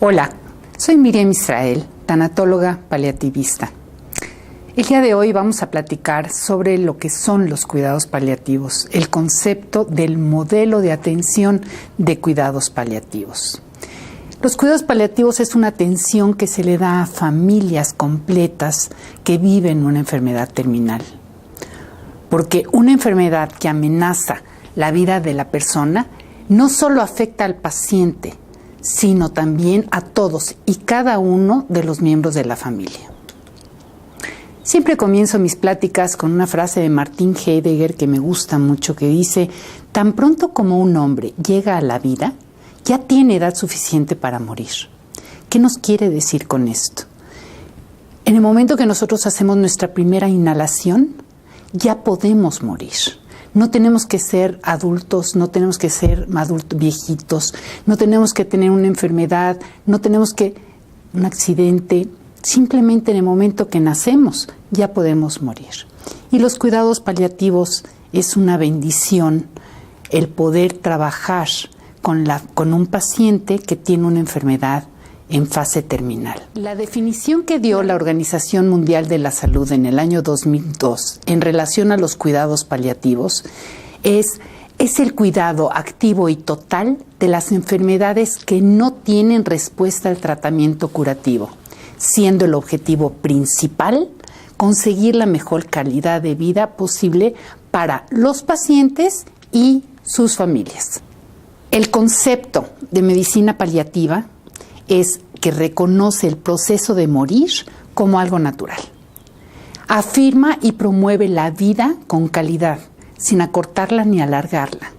Hola, soy Miriam Israel, tanatóloga paliativista. El día de hoy vamos a platicar sobre lo que son los cuidados paliativos, el concepto del modelo de atención de cuidados paliativos. Los cuidados paliativos es una atención que se le da a familias completas que viven una enfermedad terminal. Porque una enfermedad que amenaza la vida de la persona no solo afecta al paciente, sino también a todos y cada uno de los miembros de la familia. Siempre comienzo mis pláticas con una frase de Martin Heidegger que me gusta mucho, que dice: tan pronto como un hombre llega a la vida, ya tiene edad suficiente para morir. ¿Qué nos quiere decir con esto? En el momento que nosotros hacemos nuestra primera inhalación, ya podemos morir. No tenemos que ser adultos, no tenemos que ser viejitos, no tenemos que tener una enfermedad, no tenemos que un accidente. Simplemente en el momento que nacemos ya podemos morir. Y los cuidados paliativos es una bendición el poder trabajar con un paciente que tiene una enfermedad en fase terminal. La definición que dio la Organización Mundial de la Salud en el año 2002 en relación a los cuidados paliativos es el cuidado activo y total de las enfermedades que no tienen respuesta al tratamiento curativo, siendo el objetivo principal conseguir la mejor calidad de vida posible para los pacientes y sus familias. El concepto de medicina paliativa es que reconoce el proceso de morir como algo natural. Afirma y promueve la vida con calidad, sin acortarla ni alargarla.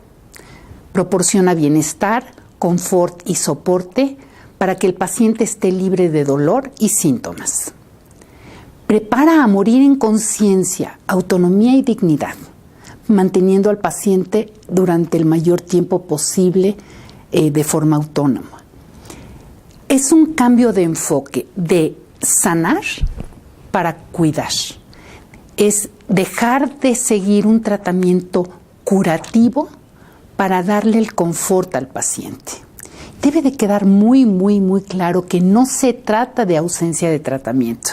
Proporciona bienestar, confort y soporte para que el paciente esté libre de dolor y síntomas. Prepara a morir en conciencia, autonomía y dignidad, manteniendo al paciente durante el mayor tiempo posible de forma autónoma. Es un cambio de enfoque de sanar para cuidar. Es dejar de seguir un tratamiento curativo para darle el confort al paciente. Debe de quedar muy claro que no se trata de ausencia de tratamiento,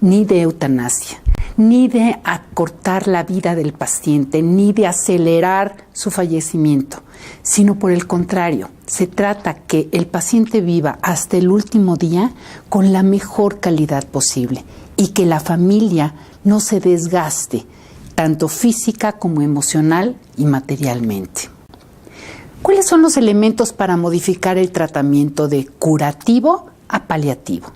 ni de eutanasia, ni de acortar la vida del paciente, ni de acelerar su fallecimiento, sino por el contrario, se trata que el paciente viva hasta el último día con la mejor calidad posible y que la familia no se desgaste, tanto física como emocional y materialmente. ¿Cuáles son los elementos para modificar el tratamiento de curativo a paliativo?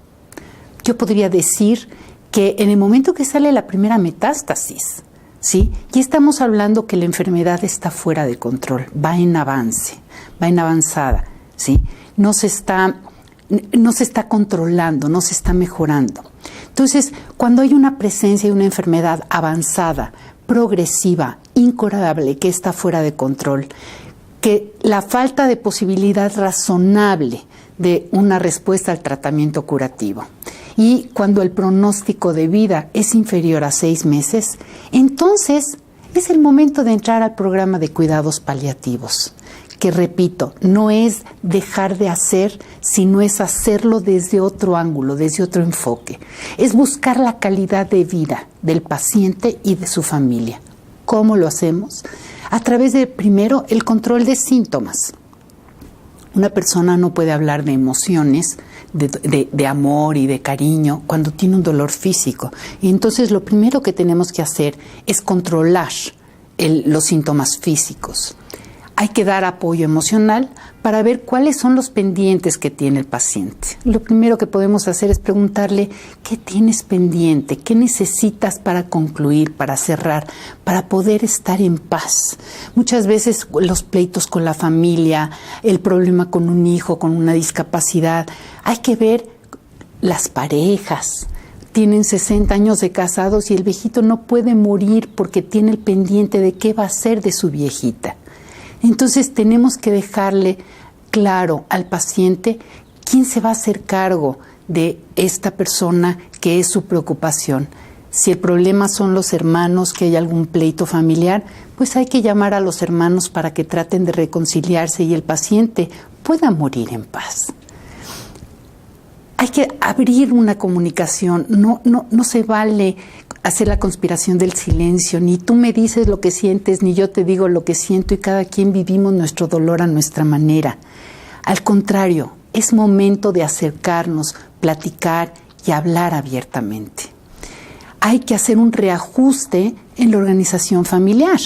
Yo podría decir que en el momento que sale la primera metástasis, ¿sí? Ya estamos hablando que la enfermedad está fuera de control, va en avance, va en avanzada, ¿sí? No se está controlando, no se está mejorando. Entonces, cuando hay una presencia de una enfermedad avanzada, progresiva, incurable, que está fuera de control, que la falta de posibilidad razonable de una respuesta al tratamiento curativo, y cuando el pronóstico de vida es inferior a 6 meses, entonces es el momento de entrar al programa de cuidados paliativos, que repito, no es dejar de hacer, sino es hacerlo desde otro ángulo, desde otro enfoque. Es buscar la calidad de vida del paciente y de su familia. ¿Cómo lo hacemos? A través de, primero, el control de síntomas. Una persona no puede hablar de emociones, de amor y de cariño cuando tiene un dolor físico. Y entonces lo primero que tenemos que hacer es controlar los síntomas físicos. Hay que dar apoyo emocional para ver cuáles son los pendientes que tiene el paciente. Lo primero que podemos hacer es preguntarle: ¿qué tienes pendiente? ¿Qué necesitas para concluir, para cerrar, para poder estar en paz? Muchas veces los pleitos con la familia, el problema con un hijo, con una discapacidad. Hay que ver las parejas. Tienen 60 años de casados y el viejito no puede morir porque tiene el pendiente de qué va a hacer de su viejita. Entonces tenemos que dejarle claro al paciente quién se va a hacer cargo de esta persona que es su preocupación. Si el problema son los hermanos, que hay algún pleito familiar, pues hay que llamar a los hermanos para que traten de reconciliarse y el paciente pueda morir en paz. hay que abrir una comunicación, no se vale hacer la conspiración del silencio, ni tú me dices lo que sientes, ni yo te digo lo que siento, y cada quien vivimos nuestro dolor a nuestra manera. Al contrario, es momento de acercarnos, platicar y hablar abiertamente. Hay que hacer un reajuste en la organización familiar.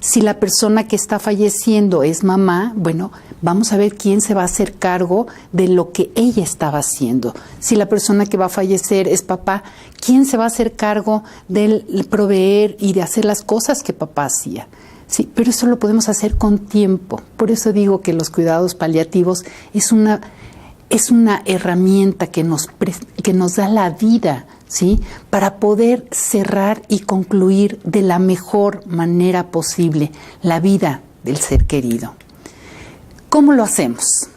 Si la persona que está falleciendo es mamá, bueno, vamos a ver quién se va a hacer cargo de lo que ella estaba haciendo. Si la persona que va a fallecer es papá, ¿quién se va a hacer cargo del proveer y de hacer las cosas que papá hacía? Sí, pero eso lo podemos hacer con tiempo. Por eso digo que los cuidados paliativos es una herramienta que nos da la vida, ¿sí? Para poder cerrar y concluir de la mejor manera posible la vida del ser querido. ¿Cómo lo hacemos?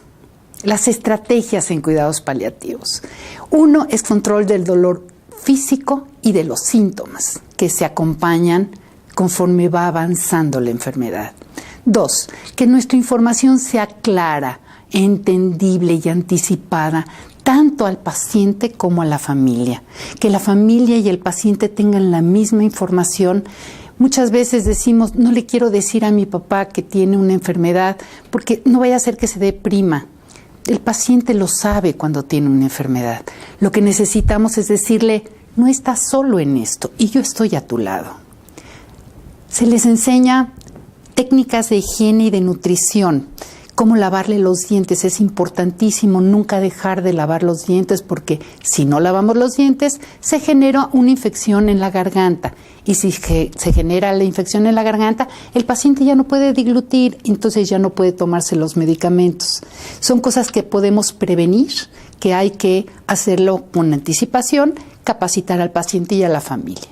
Las estrategias en cuidados paliativos. 1 es control del dolor físico y de los síntomas que se acompañan conforme va avanzando la enfermedad. 2, que nuestra información sea clara, entendible y anticipada tanto al paciente como a la familia. Que la familia y el paciente tengan la misma información. Muchas veces decimos, no le quiero decir a mi papá que tiene una enfermedad porque no vaya a ser que se deprima. El paciente lo sabe cuando tiene una enfermedad. Lo que necesitamos es decirle, no estás solo en esto y yo estoy a tu lado. Se les enseña técnicas de higiene y de nutrición. Cómo lavarle los dientes. Es importantísimo nunca dejar de lavar los dientes porque si no lavamos los dientes se genera una infección en la garganta y si se genera la infección en la garganta el paciente ya no puede deglutir, entonces ya no puede tomarse los medicamentos. Son cosas que podemos prevenir, que hay que hacerlo con anticipación, capacitar al paciente y a la familia.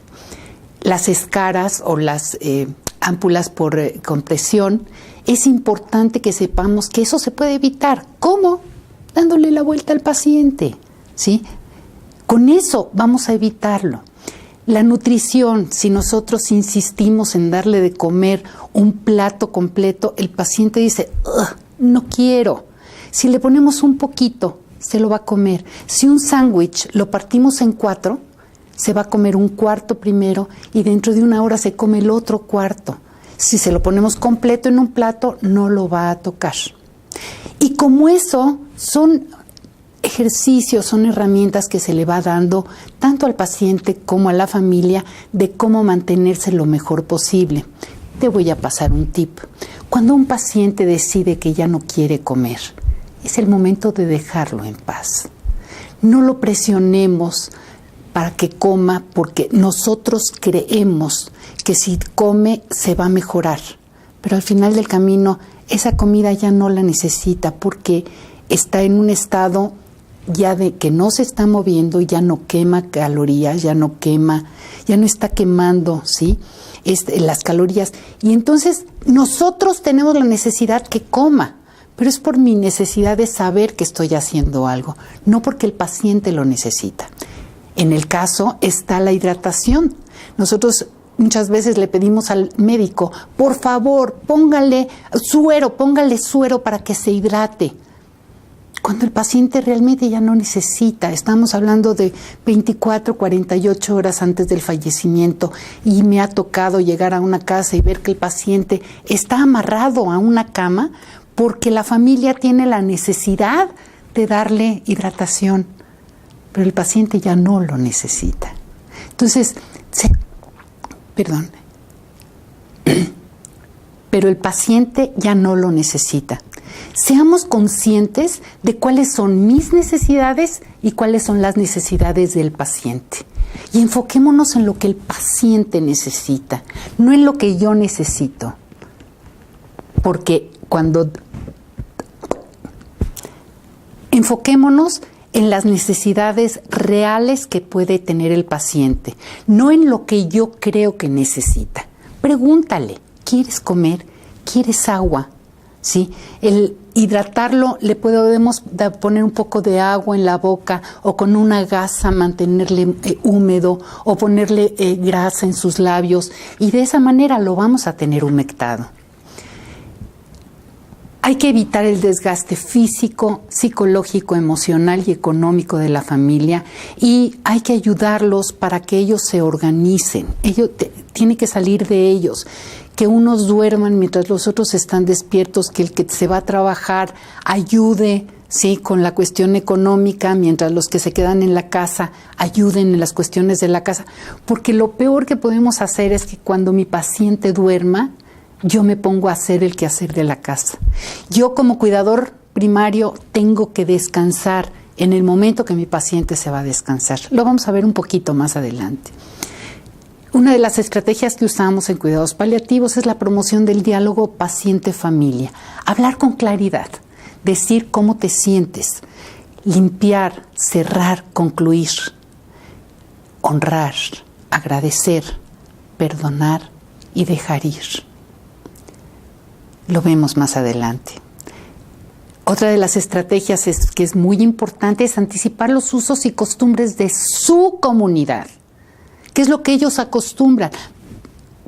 Las escaras o las ámpulas por compresión, es importante que sepamos que eso se puede evitar. ¿Cómo? Dándole la vuelta al paciente, ¿sí? Con eso vamos a evitarlo. La nutrición, si nosotros insistimos en darle de comer un plato completo, el paciente dice, no quiero. Si le ponemos un poquito, se lo va a comer. Si un sándwich lo partimos en 4, se va a comer un cuarto primero y dentro de 1 hora se come el otro cuarto. Si se lo ponemos completo en un plato, no lo va a tocar. Y como eso son ejercicios, son herramientas que se le va dando tanto al paciente como a la familia de cómo mantenerse lo mejor posible. Te voy a pasar un tip. Cuando un paciente decide que ya no quiere comer, es el momento de dejarlo en paz. No lo presionemos para que coma porque nosotros creemos que si come se va a mejorar, pero al final del camino esa comida ya no la necesita porque está en un estado ya de que no se está moviendo, ya no quema calorías, ya no está quemando, ¿sí? Las calorías, y entonces nosotros tenemos la necesidad que coma, pero es por mi necesidad de saber que estoy haciendo algo, no porque el paciente lo necesita. En el caso está la hidratación. Nosotros muchas veces le pedimos al médico, por favor, póngale suero para que se hidrate. Cuando el paciente realmente ya no necesita, estamos hablando de 24, 48 horas antes del fallecimiento y me ha tocado llegar a una casa y ver que el paciente está amarrado a una cama porque la familia tiene la necesidad de darle hidratación, pero el paciente ya no lo necesita. Entonces, pero el paciente ya no lo necesita. Seamos conscientes de cuáles son mis necesidades y cuáles son las necesidades del paciente. Y enfoquémonos en lo que el paciente necesita, no en lo que yo necesito. Porque enfoquémonos en las necesidades reales que puede tener el paciente, no en lo que yo creo que necesita. Pregúntale, ¿quieres comer? ¿Quieres agua? ¿Sí? El hidratarlo, le podemos poner un poco de agua en la boca o con una gasa mantenerle húmedo o ponerle grasa en sus labios y de esa manera lo vamos a tener humectado. Hay que evitar el desgaste físico, psicológico, emocional y económico de la familia, y hay que ayudarlos para que ellos se organicen. Tiene que salir de ellos, que unos duerman mientras los otros están despiertos, que el que se va a trabajar ayude, sí, con la cuestión económica, mientras los que se quedan en la casa ayuden en las cuestiones de la casa. Porque lo peor que podemos hacer es que cuando mi paciente duerma, yo me pongo a hacer el quehacer de la casa. Yo como cuidador primario tengo que descansar en el momento que mi paciente se va a descansar. Lo vamos a ver un poquito más adelante. Una de las estrategias que usamos en cuidados paliativos es la promoción del diálogo paciente-familia. Hablar con claridad, decir cómo te sientes, limpiar, cerrar, concluir, honrar, agradecer, perdonar y dejar ir. Lo vemos más adelante. Otra de las estrategias que es muy importante es anticipar los usos y costumbres de su comunidad. ¿Qué es lo que ellos acostumbran?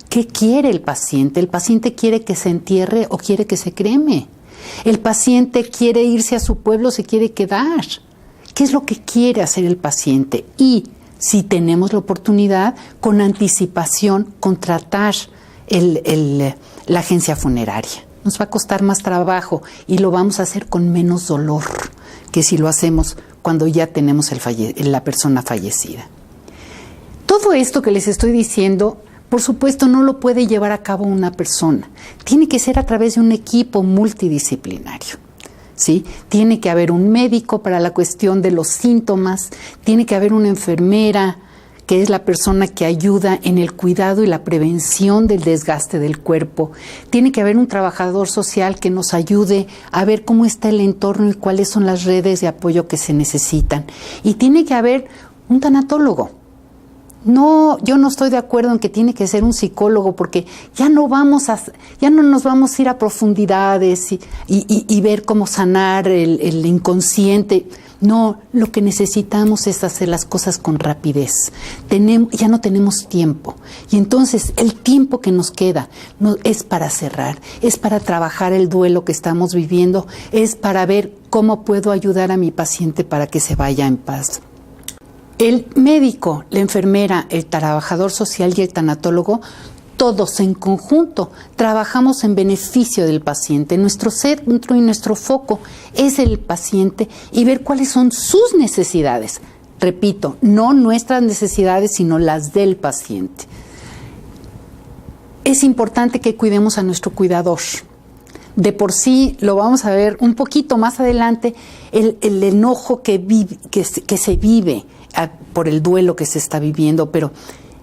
¿Qué quiere el paciente? ¿El paciente quiere que se entierre o quiere que se creme? ¿El paciente quiere irse a su pueblo o se quiere quedar? ¿Qué es lo que quiere hacer el paciente? Y si tenemos la oportunidad, con anticipación, contratar la agencia funeraria. Nos va a costar más trabajo y lo vamos a hacer con menos dolor que si lo hacemos cuando ya tenemos la persona fallecida. Todo esto que les estoy diciendo, por supuesto, no lo puede llevar a cabo una persona. Tiene que ser a través de un equipo multidisciplinario, ¿sí? Tiene que haber un médico para la cuestión de los síntomas, tiene que haber una enfermera, que es la persona que ayuda en el cuidado y la prevención del desgaste del cuerpo. Tiene que haber un trabajador social que nos ayude a ver cómo está el entorno y cuáles son las redes de apoyo que se necesitan. Y tiene que haber un tanatólogo. No, yo no estoy de acuerdo en que tiene que ser un psicólogo, porque ya no nos vamos a ir a profundidades y ver cómo sanar el inconsciente. No, lo que necesitamos es hacer las cosas con rapidez. Ya no tenemos tiempo. Y entonces el tiempo que nos queda es para cerrar, es para trabajar el duelo que estamos viviendo, es para ver cómo puedo ayudar a mi paciente para que se vaya en paz. El médico, la enfermera, el trabajador social y el tanatólogo, todos en conjunto trabajamos en beneficio del paciente. Nuestro centro y nuestro foco es el paciente y ver cuáles son sus necesidades. Repito, no nuestras necesidades, sino las del paciente. Es importante que cuidemos a nuestro cuidador. De por sí, lo vamos a ver un poquito más adelante, el enojo que se vive por el duelo que se está viviendo, pero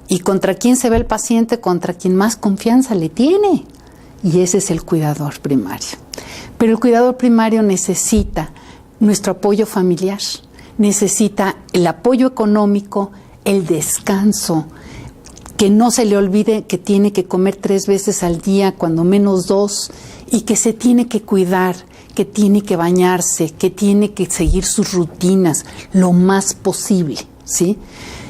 ¿y contra quién se ve el paciente? Contra quien más confianza le tiene. Y ese es el cuidador primario. Pero el cuidador primario necesita nuestro apoyo familiar, necesita el apoyo económico, el descanso, que no se le olvide que tiene que comer 3 veces al día, cuando menos 2, y que se tiene que cuidar, que tiene que bañarse, que tiene que seguir sus rutinas lo más posible, ¿sí?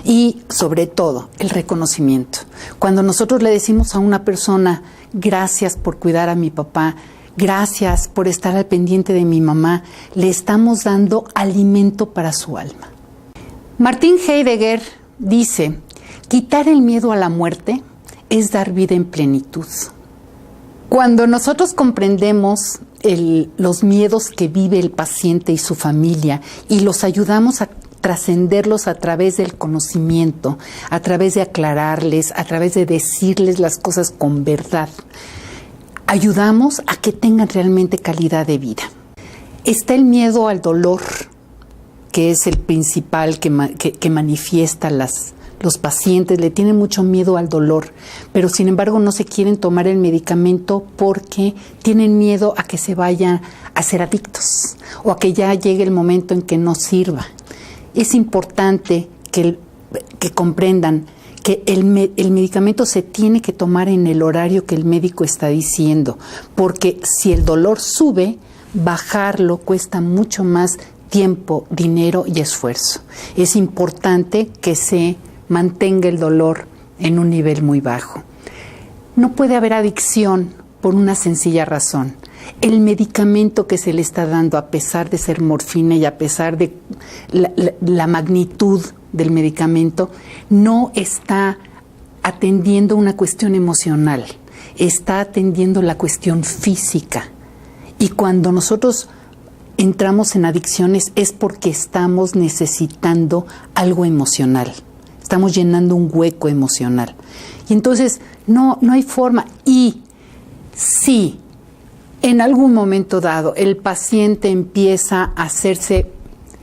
Y sobre todo, el reconocimiento. Cuando nosotros le decimos a una persona, gracias por cuidar a mi papá, gracias por estar al pendiente de mi mamá, le estamos dando alimento para su alma. Martin Heidegger dice, quitar el miedo a la muerte es dar vida en plenitud. Cuando nosotros comprendemos los miedos que vive el paciente y su familia y los ayudamos a trascenderlos a través del conocimiento, a través de aclararles, a través de decirles las cosas con verdad, ayudamos a que tengan realmente calidad de vida. Está el miedo al dolor, que es el principal que manifiesta los pacientes, le tienen mucho miedo al dolor, pero sin embargo no se quieren tomar el medicamento porque tienen miedo a que se vayan a ser adictos o a que ya llegue el momento en que no sirva. Es importante que comprendan que el medicamento se tiene que tomar en el horario que el médico está diciendo, porque si el dolor sube, bajarlo cuesta mucho más tiempo, dinero y esfuerzo. Es importante que se mantenga el dolor en un nivel muy bajo. No puede haber adicción por una sencilla razón. El medicamento que se le está dando, a pesar de ser morfina y a pesar de la magnitud del medicamento, no está atendiendo una cuestión emocional, está atendiendo la cuestión física. Y cuando nosotros entramos en adicciones es porque estamos necesitando algo emocional, estamos llenando un hueco emocional. Y entonces no hay forma. Y si en algún momento dado el paciente empieza a hacerse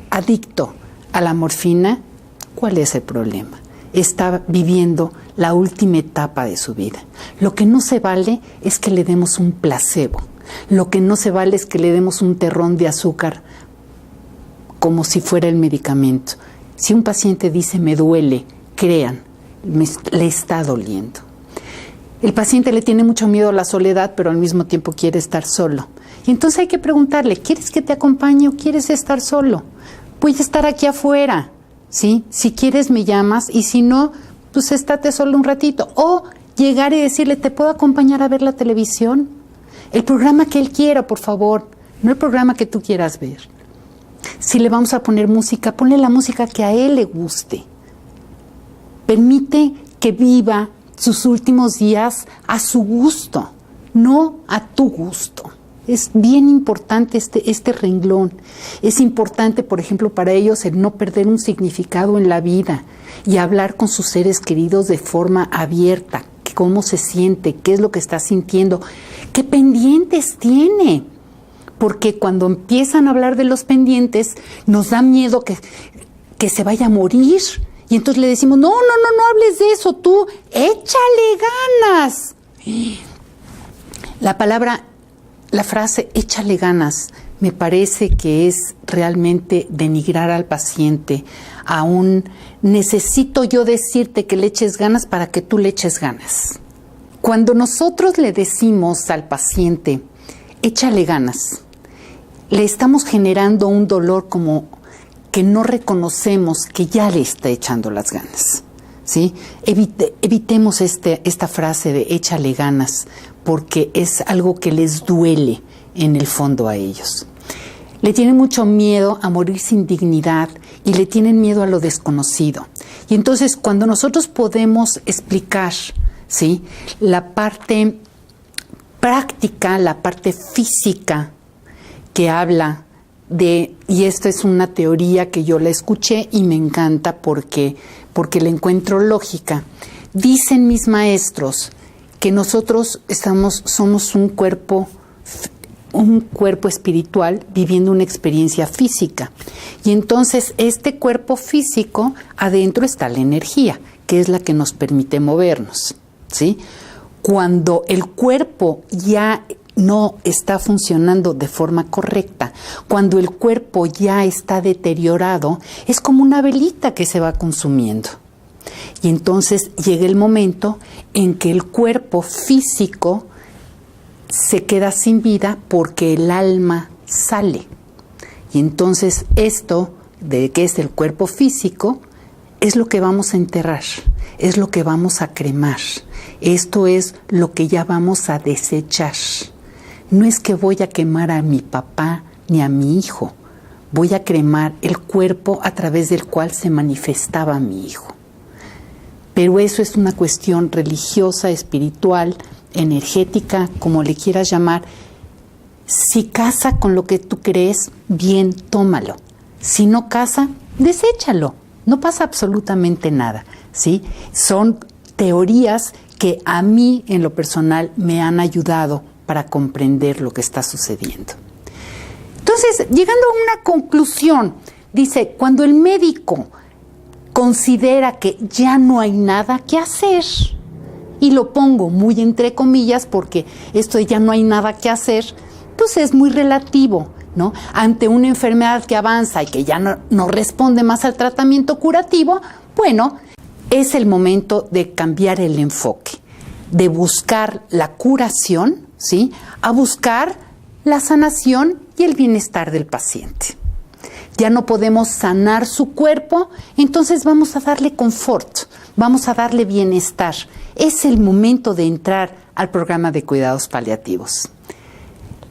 adicto a la morfina, ¿cuál es el problema? Está viviendo la última etapa de su vida. Lo que no se vale es que le demos un placebo. Lo que no se vale es que le demos un terrón de azúcar como si fuera el medicamento. Si un paciente dice me duele, crean, le está doliendo. El paciente le tiene mucho miedo a la soledad, pero al mismo tiempo quiere estar solo. Y entonces hay que preguntarle, ¿quieres que te acompañe o quieres estar solo? Voy a estar aquí afuera, ¿sí? Si quieres me llamas y si no, pues estate solo un ratito. O llegar y decirle, ¿te puedo acompañar a ver la televisión? El programa que él quiera, por favor, no el programa que tú quieras ver. Si le vamos a poner música, ponle la música que a él le guste. Permite que viva sus últimos días a su gusto, no a tu gusto. Es bien importante este renglón. Es importante, por ejemplo, para ellos el no perder un significado en la vida y hablar con sus seres queridos de forma abierta. Cómo se siente, qué es lo que está sintiendo, qué pendientes tiene. Porque cuando empiezan a hablar de los pendientes, nos da miedo que se vaya a morir. Y entonces le decimos, no hables de eso, tú échale ganas. La frase échale ganas me parece que es realmente denigrar al paciente. Aún necesito yo decirte que le eches ganas para que tú le eches ganas. Cuando nosotros le decimos al paciente, échale ganas, le estamos generando un dolor como que no reconocemos que ya le está echando las ganas, ¿sí? Evitemos esta frase de échale ganas, porque es algo que les duele en el fondo a ellos. Le tienen mucho miedo a morir sin dignidad y le tienen miedo a lo desconocido. Y entonces cuando nosotros podemos explicar, ¿sí?, la parte práctica, la parte física que habla de, y esto es una teoría que yo la escuché y me encanta porque le encuentro lógica. Dicen mis maestros que nosotros somos un cuerpo espiritual viviendo una experiencia física. Y entonces este cuerpo físico, adentro está la energía, que es la que nos permite movernos, ¿sí? Cuando el cuerpo ya no está funcionando de forma correcta, cuando el cuerpo ya está deteriorado, es como una velita que se va consumiendo. Y entonces llega el momento en que el cuerpo físico se queda sin vida porque el alma sale. Y entonces esto de que es el cuerpo físico es lo que vamos a enterrar, es lo que vamos a cremar. Esto es lo que ya vamos a desechar. No es que voy a quemar a mi papá ni a mi hijo, voy a cremar el cuerpo a través del cual se manifestaba mi hijo. Pero eso es una cuestión religiosa, espiritual, energética, como le quieras llamar. Si casa con lo que tú crees, bien, tómalo. Si no casa, deséchalo. No pasa absolutamente nada, ¿sí? Son teorías que a mí, en lo personal, me han ayudado para comprender lo que está sucediendo. Entonces, llegando a una conclusión, dice, cuando el médico considera que ya no hay nada que hacer, y lo pongo muy entre comillas porque esto de ya no hay nada que hacer, pues es muy relativo, ¿no? Ante una enfermedad que avanza y que ya no responde más al tratamiento curativo, bueno, es el momento de cambiar el enfoque, de buscar la curación, ¿sí?, a buscar la sanación y el bienestar del paciente. Ya no podemos sanar su cuerpo, entonces vamos a darle confort, vamos a darle bienestar. Es el momento de entrar al programa de cuidados paliativos.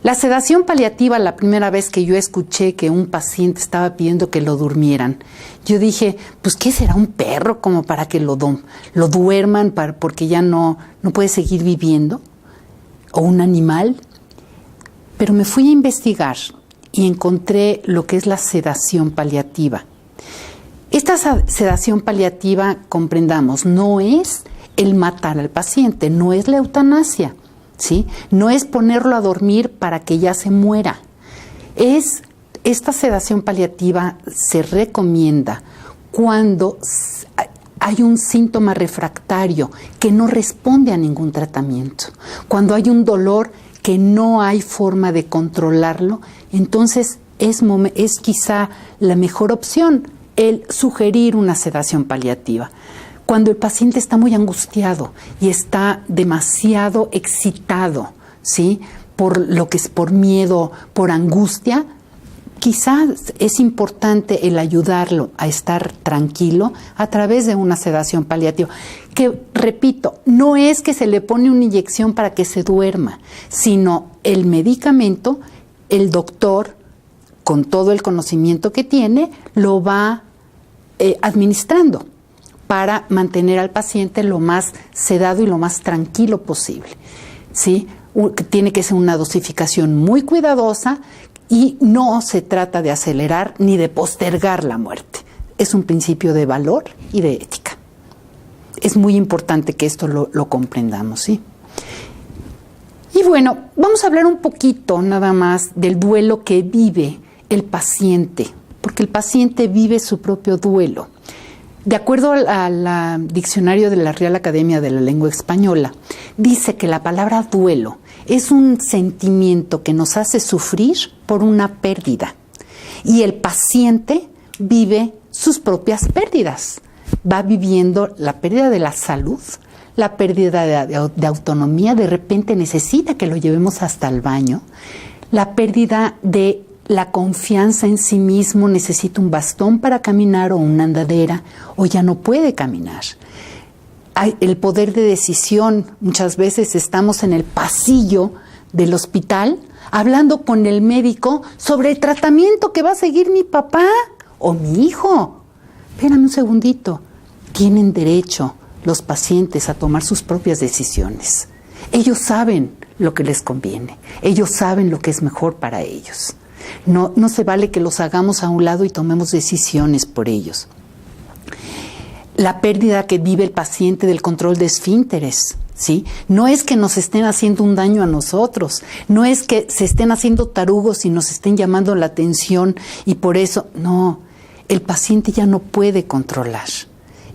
La sedación paliativa, la primera vez que yo escuché que un paciente estaba pidiendo que lo durmieran, yo dije, pues ¿qué será un perro como para que lo duerman porque ya no puede seguir viviendo? ¿O un animal? Pero me fui a investigar y encontré lo que es la sedación paliativa. Esta sedación paliativa, comprendamos, no es el matar al paciente, no es la eutanasia, ¿sí? No es ponerlo a dormir para que ya se muera. Esta sedación paliativa se recomienda cuando hay un síntoma refractario que no responde a ningún tratamiento, cuando hay un dolor que no hay forma de controlarlo, entonces es quizá la mejor opción el sugerir una sedación paliativa. Cuando el paciente está muy angustiado y está demasiado excitado, ¿sí? Por miedo, por angustia, quizás es importante el ayudarlo a estar tranquilo a través de una sedación paliativa. Que, repito, no es que se le pone una inyección para que se duerma, sino el medicamento, el doctor, con todo el conocimiento que tiene, lo va administrando para mantener al paciente lo más sedado y lo más tranquilo posible, ¿sí? Tiene que ser una dosificación muy cuidadosa y no se trata de acelerar ni de postergar la muerte. Es un principio de valor y de ética. Es muy importante que esto lo comprendamos, ¿sí? Y bueno, vamos a hablar un poquito nada más del duelo que vive el paciente, porque el paciente vive su propio duelo. De acuerdo al diccionario de la Real Academia de la Lengua Española, dice que la palabra duelo es un sentimiento que nos hace sufrir por una pérdida. Y el paciente vive sus propias pérdidas. Va viviendo la pérdida de la salud, la pérdida de autonomía, de repente necesita que lo llevemos hasta el baño, la pérdida de la confianza en sí mismo, necesita un bastón para caminar o una andadera, o ya no puede caminar. Hay el poder de decisión, muchas veces estamos en el pasillo del hospital hablando con el médico sobre el tratamiento que va a seguir mi papá o mi hijo. Espérame un segundito, tienen derecho los pacientes a tomar sus propias decisiones. Ellos saben lo que les conviene, ellos saben lo que es mejor para ellos. No se vale que los hagamos a un lado y tomemos decisiones por ellos. La pérdida que vive el paciente del control de esfínteres, ¿sí? No es que nos estén haciendo un daño a nosotros, no es que se estén haciendo tarugos y nos estén llamando la atención y por eso, no, el paciente ya no puede controlar.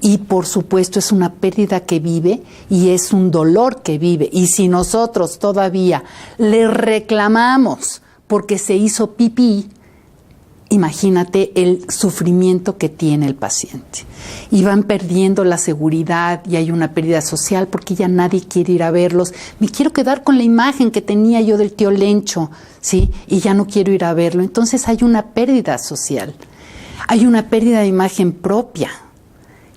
Y por supuesto es una pérdida que vive y es un dolor que vive. Y si nosotros todavía le reclamamos porque se hizo pipí, imagínate el sufrimiento que tiene el paciente. Y van perdiendo la seguridad y hay una pérdida social porque ya nadie quiere ir a verlos. Me quiero quedar con la imagen que tenía yo del tío Lencho, ¿sí? Y ya no quiero ir a verlo. Entonces hay una pérdida social. Hay una pérdida de imagen propia.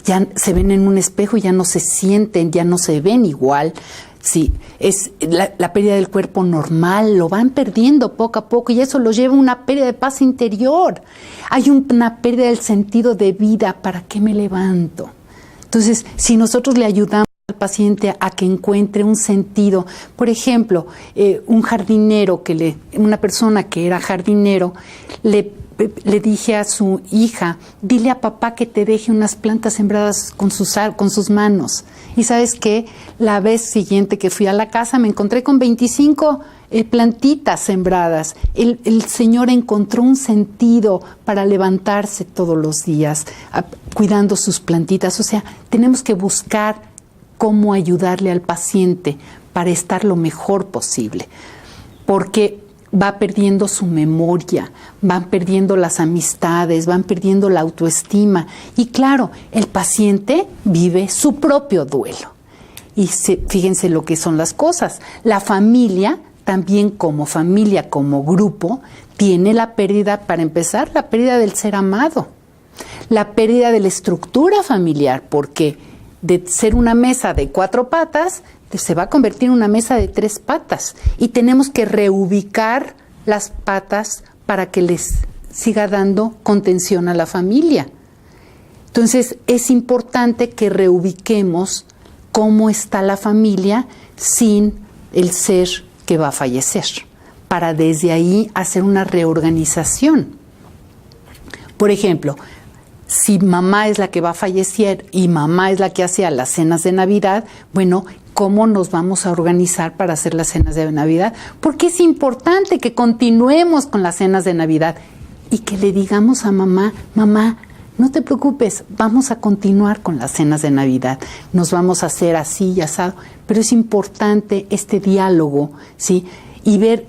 Ya se ven en un espejo y ya no se sienten, ya no se ven igual. Sí, es la pérdida del cuerpo normal, lo van perdiendo poco a poco y eso los lleva a una pérdida de paz interior. Hay una pérdida del sentido de vida, ¿para qué me levanto? Entonces, si nosotros le ayudamos al paciente a que encuentre un sentido, por ejemplo, un jardinero, una persona que era jardinero, le dije a su hija, dile a papá que te deje unas plantas sembradas con sus manos. Y ¿sabes qué? La vez siguiente que fui a la casa me encontré con 25 plantitas sembradas. El señor encontró un sentido para levantarse todos los días, cuidando sus plantitas. O sea, tenemos que buscar cómo ayudarle al paciente para estar lo mejor posible. Porque va perdiendo su memoria, van perdiendo las amistades, van perdiendo la autoestima. Y claro, el paciente vive su propio duelo. Y fíjense lo que son las cosas. La familia, también como familia, como grupo, tiene la pérdida, para empezar, la pérdida del ser amado. La pérdida de la estructura familiar, porque de ser una mesa de 4 patas, se va a convertir en una mesa de 3 patas y tenemos que reubicar las patas para que les siga dando contención a la familia. Entonces, es importante que reubiquemos cómo está la familia sin el ser que va a fallecer, para desde ahí hacer una reorganización. Por ejemplo, si mamá es la que va a fallecer y mamá es la que hacía las cenas de Navidad, bueno, ¿cómo nos vamos a organizar para hacer las cenas de Navidad? Porque es importante que continuemos con las cenas de Navidad y que le digamos a mamá, mamá, no te preocupes, vamos a continuar con las cenas de Navidad, nos vamos a hacer así y asado, pero es importante este diálogo, ¿sí? Y ver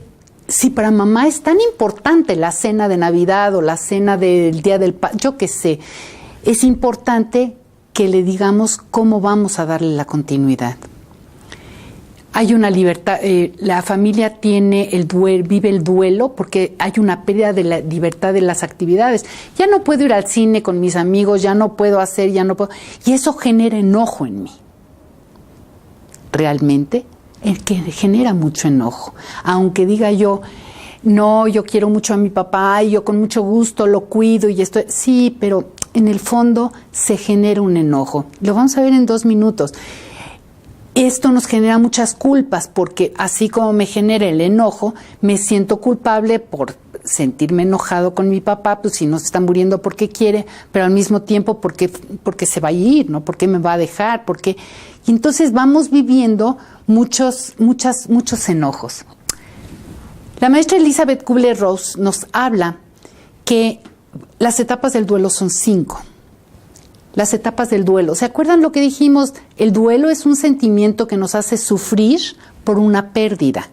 si para mamá es tan importante la cena de Navidad o la cena del Día del Padre, yo qué sé, es importante que le digamos cómo vamos a darle la continuidad. Hay una libertad, la familia tiene vive el duelo porque hay una pérdida de la libertad de las actividades. Ya no puedo ir al cine con mis amigos, ya no puedo hacer, ya no puedo. Y eso genera enojo en mí. Realmente, el que genera mucho enojo. Aunque diga yo, no, yo quiero mucho a mi papá y yo con mucho gusto lo cuido y esto. Sí, pero en el fondo se genera un enojo. Lo vamos a ver en 2 minutos. Esto nos genera muchas culpas porque así como me genera el enojo, me siento culpable por sentirme enojado con mi papá, pues si no se está muriendo porque quiere, pero al mismo tiempo porque se va a ir, ¿no? Porque me va a dejar, porque y entonces vamos viviendo muchos enojos. La maestra Elizabeth Kubler-Ross nos habla que las etapas del duelo son 5. Las etapas del duelo. ¿Se acuerdan lo que dijimos? El duelo es un sentimiento que nos hace sufrir por una pérdida.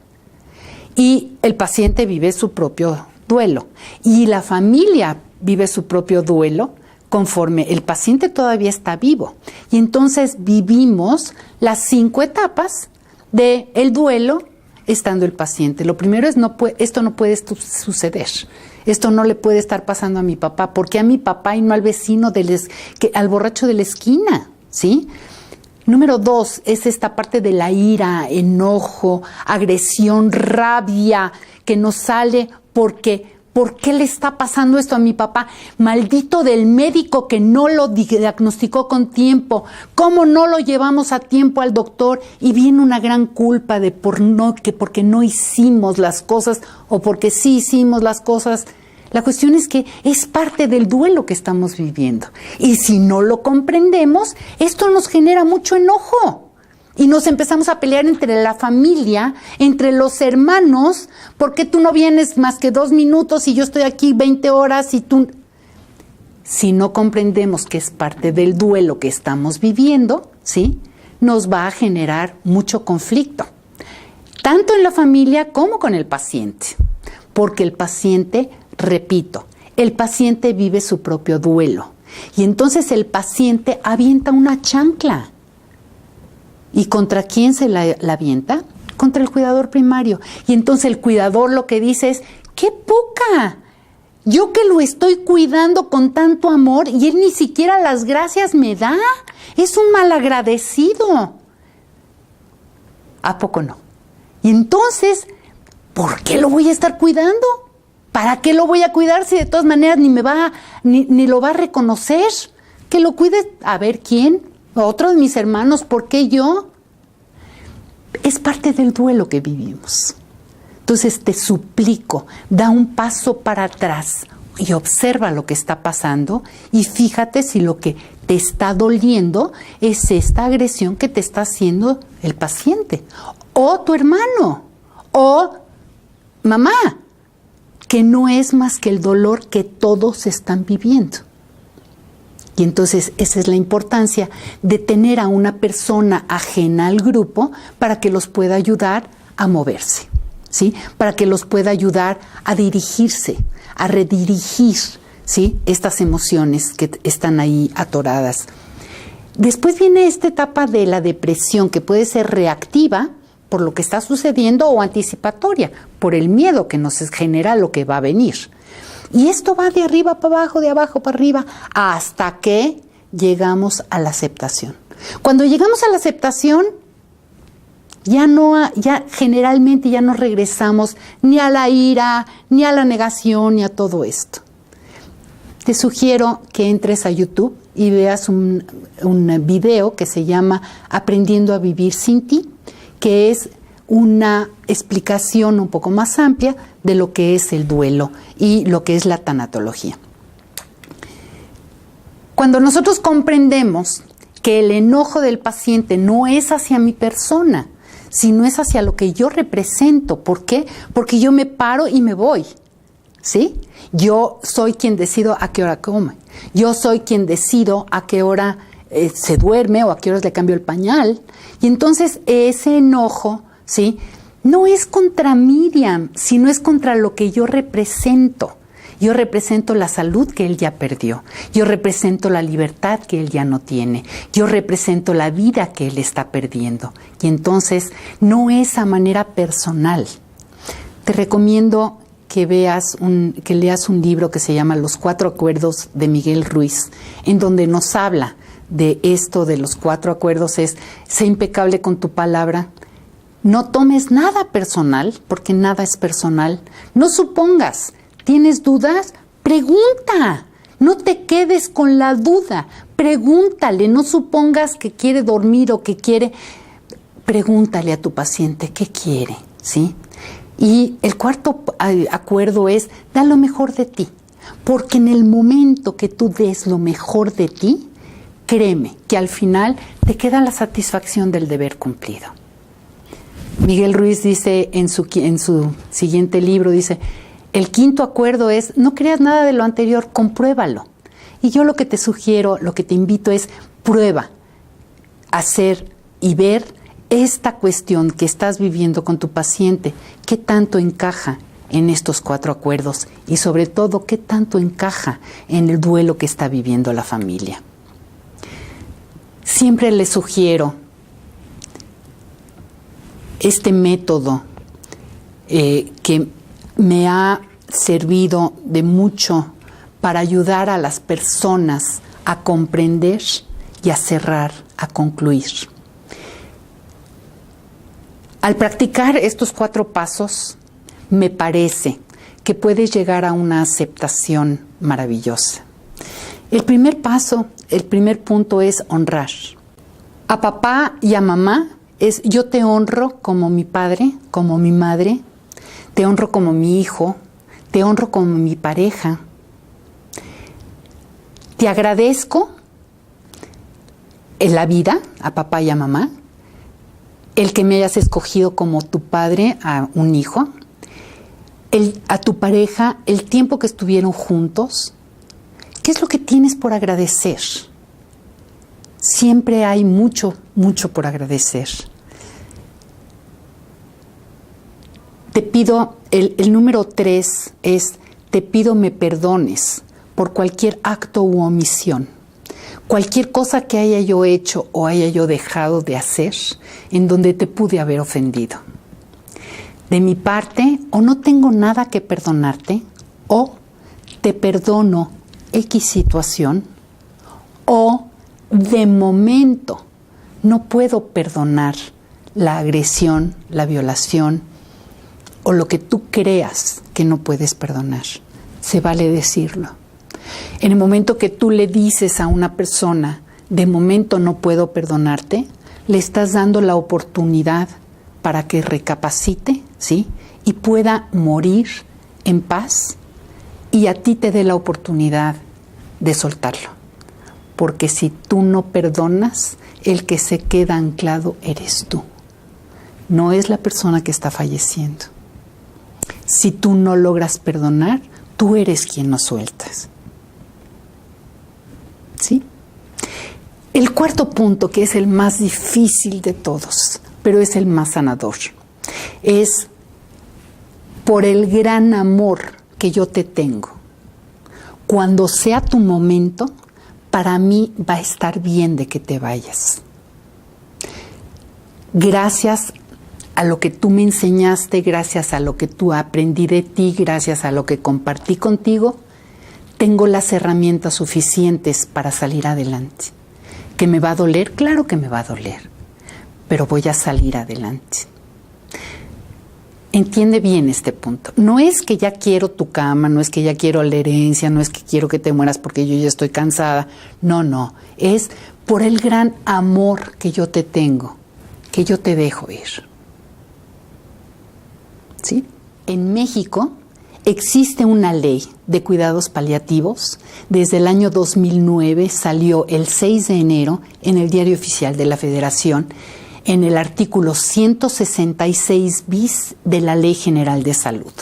Y el paciente vive su propio duelo. Y la familia vive su propio duelo conforme el paciente todavía está vivo. Y entonces vivimos las 5 etapas del duelo estando el paciente. Lo primero es, esto no puede suceder. Esto no le puede estar pasando a mi papá. ¿Por qué a mi papá y no al vecino, al borracho de la esquina? ¿Sí? Número 2 es esta parte de la ira, enojo, agresión, rabia, que nos sale porque ¿por qué le está pasando esto a mi papá? Maldito del médico que no lo diagnosticó con tiempo. ¿Cómo no lo llevamos a tiempo al doctor? Y viene una gran culpa de porque no hicimos las cosas o porque sí hicimos las cosas. La cuestión es que es parte del duelo que estamos viviendo. Y si no lo comprendemos, esto nos genera mucho enojo. Y nos empezamos a pelear entre la familia, entre los hermanos, porque tú no vienes más que 2 minutos y yo estoy aquí 20 horas y tú... Si no comprendemos que es parte del duelo que estamos viviendo, ¿sí? Nos va a generar mucho conflicto, tanto en la familia como con el paciente. Porque el paciente, repito, el paciente vive su propio duelo. Y entonces el paciente avienta una chancla. ¿Y contra quién se la avienta? Contra el cuidador primario. Y entonces el cuidador lo que dice es, ¡qué poca! Yo que lo estoy cuidando con tanto amor y él ni siquiera las gracias me da. Es un malagradecido. ¿A poco no? Y entonces, ¿por qué lo voy a estar cuidando? ¿Para qué lo voy a cuidar si de todas maneras ni lo va a reconocer? Que lo cuide, a ver quién. Otro de mis hermanos, ¿por qué yo? Es parte del duelo que vivimos. Entonces te suplico, da un paso para atrás y observa lo que está pasando y fíjate si lo que te está doliendo es esta agresión que te está haciendo el paciente, o tu hermano, o mamá, que no es más que el dolor que todos están viviendo. Y entonces esa es la importancia de tener a una persona ajena al grupo para que los pueda ayudar a moverse, ¿sí? Para que los pueda ayudar a dirigirse, a redirigir, ¿sí? Estas emociones que están ahí atoradas. Después viene esta etapa de la depresión que puede ser reactiva por lo que está sucediendo o anticipatoria, por el miedo que nos genera lo que va a venir. Y esto va de arriba para abajo, de abajo para arriba, hasta que llegamos a la aceptación. Cuando llegamos a la aceptación, Ya generalmente ya no regresamos ni a la ira, ni a la negación, ni a todo esto. Te sugiero que entres a YouTube y veas un video que se llama Aprendiendo a vivir sin ti, que es una explicación un poco más amplia de lo que es el duelo y lo que es la tanatología. Cuando nosotros comprendemos que el enojo del paciente no es hacia mi persona, sino es hacia lo que yo represento. ¿Por qué? Porque yo me paro y me voy, ¿sí? Yo soy quien decido a qué hora come. Yo soy quien decido a qué hora se duerme o a qué horas le cambio el pañal. Y entonces ese enojo, ¿sí?, no es contra Miriam, sino es contra lo que yo represento. Yo represento la salud que él ya perdió. Yo represento la libertad que él ya no tiene. Yo represento la vida que él está perdiendo. Y entonces no es a manera personal. Te recomiendo que leas un libro que se llama Los 4 Acuerdos de Miguel Ruiz, en donde nos habla de esto de los 4 acuerdos. Es: sé impecable con tu palabra. No tomes nada personal, porque nada es personal. No supongas. ¿Tienes dudas? Pregunta. No te quedes con la duda. Pregúntale. No supongas que quiere dormir o que quiere. Pregúntale a tu paciente qué quiere, ¿sí? Y el 4 acuerdo es: da lo mejor de ti. Porque en el momento que tú des lo mejor de ti, créeme que al final te queda la satisfacción del deber cumplido. Miguel Ruiz dice en su siguiente libro, dice: el 5.º acuerdo es: no creas nada de lo anterior, compruébalo. Y yo lo que te sugiero, lo que te invito es: prueba, hacer y ver esta cuestión que estás viviendo con tu paciente, qué tanto encaja en estos 4 acuerdos y sobre todo qué tanto encaja en el duelo que está viviendo la familia. Siempre les sugiero este método que me ha servido de mucho para ayudar a las personas a comprender y a cerrar, a concluir. Al practicar estos 4 pasos, me parece que puedes llegar a una aceptación maravillosa. El primer paso, el primer punto es honrar. A papá y a mamá es: yo te honro como mi padre, como mi madre, te honro como mi hijo, te honro como mi pareja. Te agradezco en la vida, a papá y a mamá, el que me hayas escogido como tu padre a un hijo, a tu pareja, el tiempo que estuvieron juntos. ¿Qué es lo que tienes por agradecer? Siempre hay mucho, mucho por agradecer. Te pido, el número 3 es: te pido me perdones por cualquier acto u omisión. Cualquier cosa que haya yo hecho o haya yo dejado de hacer en donde te pude haber ofendido. De mi parte, o no tengo nada que perdonarte, o te perdono X situación, o de momento no puedo perdonar la agresión, la violación o lo que tú creas que no puedes perdonar. Se vale decirlo. En el momento que tú le dices a una persona: de momento no puedo perdonarte, le estás dando la oportunidad para que recapacite, ¿sí?, y pueda morir en paz, y a ti te dé la oportunidad de soltarlo. Porque si tú no perdonas, el que se queda anclado eres tú. No es la persona que está falleciendo. Si tú no logras perdonar, tú eres quien no sueltas. ¿Sí? El 4.º punto, que es el más difícil de todos, pero es el más sanador, es: por el gran amor que yo te tengo, cuando sea tu momento, para mí va a estar bien de que te vayas. Gracias a lo que tú me enseñaste, gracias a lo que tú aprendí de ti, gracias a lo que compartí contigo, tengo las herramientas suficientes para salir adelante. ¿Que me va a doler? Claro que me va a doler. pero voy a salir adelante. Entiende bien este punto. No es que ya quiero tu cama, no es que ya quiero la herencia, no es que quiero que te mueras porque yo ya estoy cansada. No. Es por el gran amor que yo te tengo, que yo te dejo ir. ¿Sí? En México existe una ley de cuidados paliativos. Desde el año 2009 salió el 6 de enero en el Diario Oficial de la Federación, en el artículo 166 bis de la Ley General de Salud,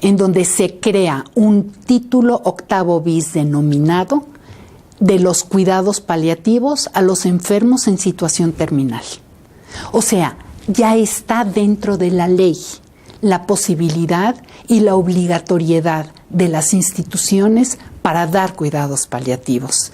en donde se crea un título octavo bis denominado de los cuidados paliativos a los enfermos en situación terminal. O sea, ya está dentro de la ley la posibilidad y la obligatoriedad de las instituciones para dar cuidados paliativos.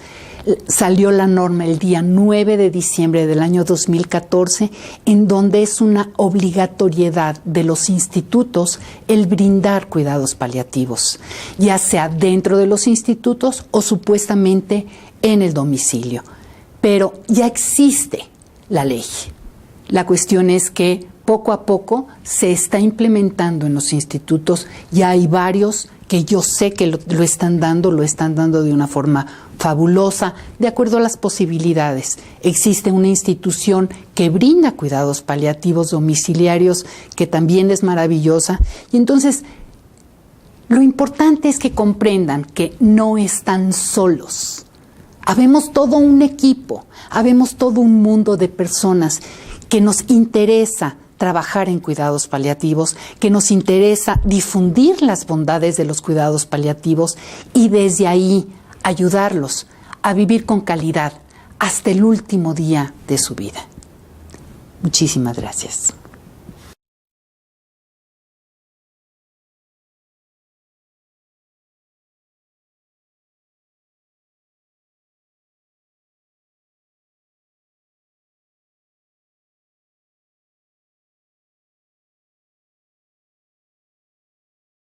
Salió la norma el día 9 de diciembre del año 2014, en donde es una obligatoriedad de los institutos el brindar cuidados paliativos, ya sea dentro de los institutos o supuestamente en el domicilio. Pero ya existe la ley. La cuestión es que poco a poco se está implementando en los institutos. Ya hay varios que yo sé que lo están dando de una forma fabulosa, de acuerdo a las posibilidades. Existe una institución que brinda cuidados paliativos domiciliarios, que también es maravillosa. Y entonces, lo importante es que comprendan que no están solos. Habemos todo un equipo, habemos todo un mundo de personas que nos interesa trabajar en cuidados paliativos, que nos interesa difundir las bondades de los cuidados paliativos y desde ahí ayudarlos a vivir con calidad hasta el último día de su vida. Muchísimas gracias.